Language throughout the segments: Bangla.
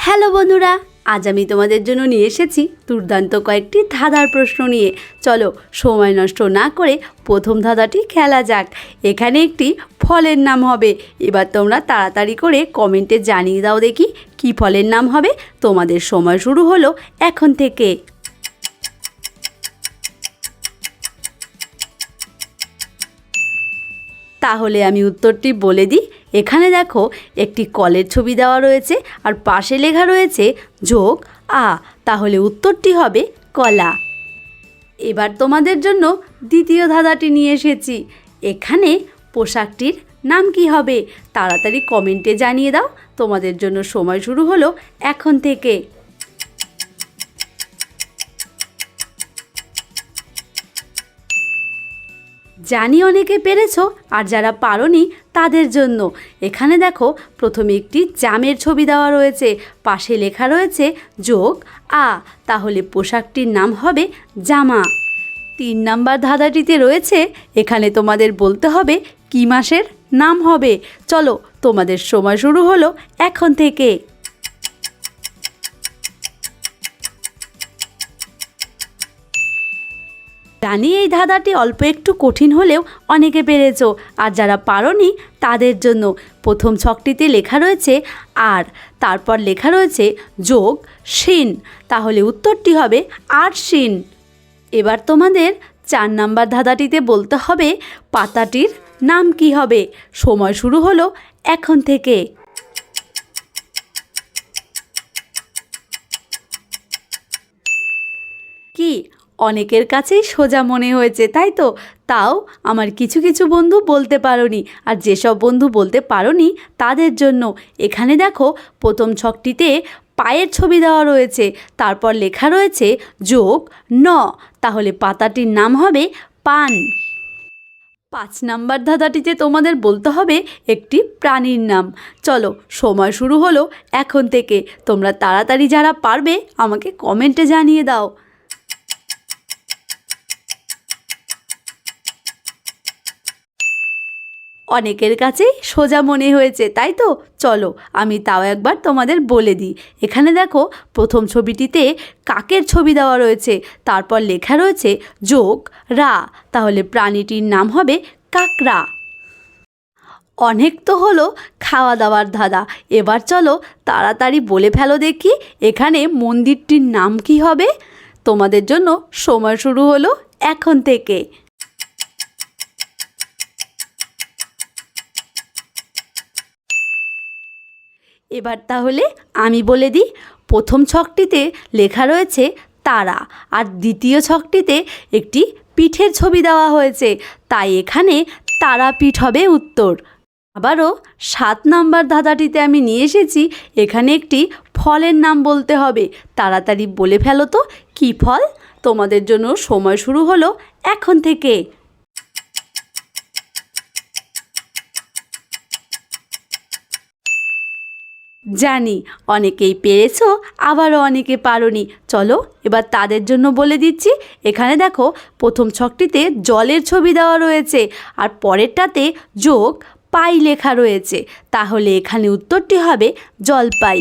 হ্যালো বন্ধুরা, আজ আমি তোমাদের জন্য নিয়ে এসেছি দুর্দান্ত কয়েকটি ধাঁধার প্রশ্ন নিয়ে। চলো সময় নষ্ট না করে প্রথম ধাঁধাটি খেলা যাক। এখানে একটি ফলের নাম হবে। এবার তোমরা তাড়াতাড়ি করে কমেন্টে জানিয়ে দাও দেখি কী ফলের নাম হবে। তোমাদের সময় শুরু হলো এখন থেকে। তাহলে আমি উত্তরটি বলে দিই। এখানে দেখো একটি কলের ছবি দেওয়া রয়েছে আর পাশে লেখা রয়েছে যোগ আ, তাহলে উত্তরটি হবে কলা। এবার তোমাদের জন্য দ্বিতীয় ধাঁধাটি নিয়ে এসেছি। এখানে পোশাকটির নাম কি হবে? তাড়াতাড়ি কমেন্টে জানিয়ে দাও। তোমাদের জন্য সময় শুরু হলো এখন থেকে। জানি অনেকে পেরেছো, আর যারা পারোনি তাদের জন্য এখানে দেখো প্রথমে একটি জামের ছবি দেওয়া রয়েছে, পাশে লেখা রয়েছে যোগ আ, তাহলে পোশাকটির নাম হবে জামা। 3 নাম্বার ধাঁধাটিতে রয়েছে, এখানে তোমাদের বলতে হবে কী মাসের নাম হবে। চলো তোমাদের সময় শুরু হলো এখন থেকে। জানি এই ধাঁধাটি অল্প একটু কঠিন হলেও অনেকে পেরেছো, আর যারা পারোনি তাদের জন্য প্রথম ছকটিতে লেখা রয়েছে আর, তারপর লেখা রয়েছে যোগ শিন, তাহলে উত্তরটি হবে আরশিন। এবার তোমাদের 4 নাম্বার ধাঁধাটিতে বলতে হবে পাতাটির নাম কি হবে। সময় শুরু হলো এখন থেকে। কি অনেকের কাছেই সোজা মনে হয়েছে, তাই তো? তাও আমার কিছু কিছু বন্ধু বলতে পারোনি, আর যেসব বন্ধু বলতে পারোনি তাদের জন্য এখানে দেখো প্রথম ছকটিতে পায়ের ছবি দেওয়া রয়েছে, তারপর লেখা রয়েছে যোগ ন, তাহলে পাতাটির নাম হবে পান। 5 নাম্বার ধাঁধাটিতে তোমাদের বলতে হবে একটি প্রাণীর নাম। চলো সময় শুরু হলো এখন থেকে। তোমরা তাড়াতাড়ি যারা পারবে আমাকে কমেন্টে জানিয়ে দাও। অনেকের কাছেই সোজা মনে হয়েছে, তাই তো? চলো আমি তাও একবার তোমাদের বলে দিই। এখানে দেখো প্রথম ছবিটিতে কাকের ছবি দেওয়া রয়েছে, তারপর লেখা রয়েছে যোগ রা, তাহলে প্রাণীটির নাম হবে কাকড়া। অনেক তো হলো খাওয়া দাওয়ার ধাঁধা, এবার চলো তাড়াতাড়ি বলে ফেলো দেখি এখানে মন্দিরটির নাম কি হবে। তোমাদের জন্য সময় শুরু হলো এখন থেকে। এবার তাহলে আমি বলে দিই। প্রথম ছকটিতে লেখা রয়েছে তারা, আর দ্বিতীয় ছকটিতে একটি পিঠের ছবি দেওয়া হয়েছে, তাই এখানে তারাপীঠ হবে উত্তর। আবারও 7 নাম্বার ধাঁধাটিতে আমি নিয়ে এসেছি। এখানে একটি ফলের নাম বলতে হবে। তাড়াতাড়ি বলে ফেলো তো কী ফল। তোমাদের জন্য সময় শুরু হলো এখন থেকে। জানি অনেকেই পেরেছো, আবারও অনেকে পারোনি। চলো এবার তাদের জন্য বলে দিচ্ছি। এখানে দেখো প্রথম ছকটিতে জলের ছবি দেওয়া রয়েছে, আর পরেরটাতে যোগ পাই লেখা রয়েছে, তাহলে এখানে উত্তরটি হবে জলপাই।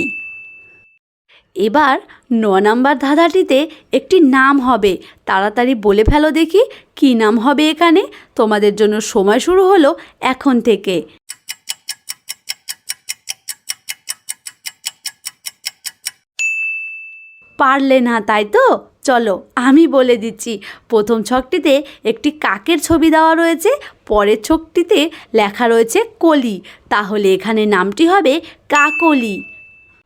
এবার 9 নাম্বার ধাঁধাটিতে একটি নাম হবে। তাড়াতাড়ি বলে ফেলো দেখি কী নাম হবে এখানে। তোমাদের জন্য সময় শুরু হলো এখন থেকে। পারলে না, তাই তো? চলো আমি বলে দিচ্ছি। প্রথম ছকটিতে একটি কাকের ছবি দেওয়া রয়েছে, পরের ছকটিতে লেখা রয়েছে কলি, তাহলে এখানে নামটি হবে কাকলি।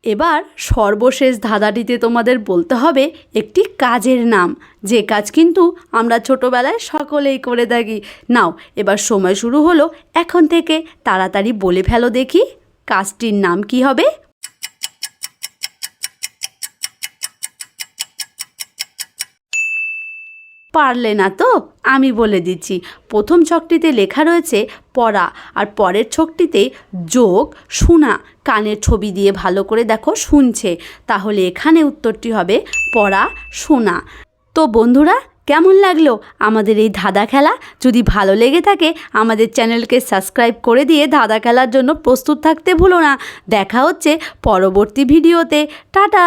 এবার সর্বশেষ ধাঁধাটিতে তোমাদের বলতে হবে একটি কাজের নাম, যে কাজ কিন্তু আমরা ছোটোবেলায় সকলেই করে থাকি। নাও এবার সময় শুরু হলো এখন থেকে। তাড়াতাড়ি বলে ফেলো দেখি কাজটির নাম কি হবে। পারলে না তো? আমি বলে দিচ্ছি। প্রথম ছকটিতে লেখা রয়েছে পড়া, আর পরের ছকটিতে যোগ শোনা, কানের ছবি দিয়ে ভালো করে দেখো শুনছে, তাহলে এখানে উত্তরটি হবে পড়া শোনা। তো বন্ধুরা কেমন লাগলো আমাদের এই ধাঁধা খেলা? যদি ভালো লেগে থাকে আমাদের চ্যানেলকে সাবস্ক্রাইব করে দিয়ে ধাঁধা খেলার জন্য প্রস্তুত থাকতে ভুলো না। দেখা হচ্ছে পরবর্তী ভিডিওতে। টাটা।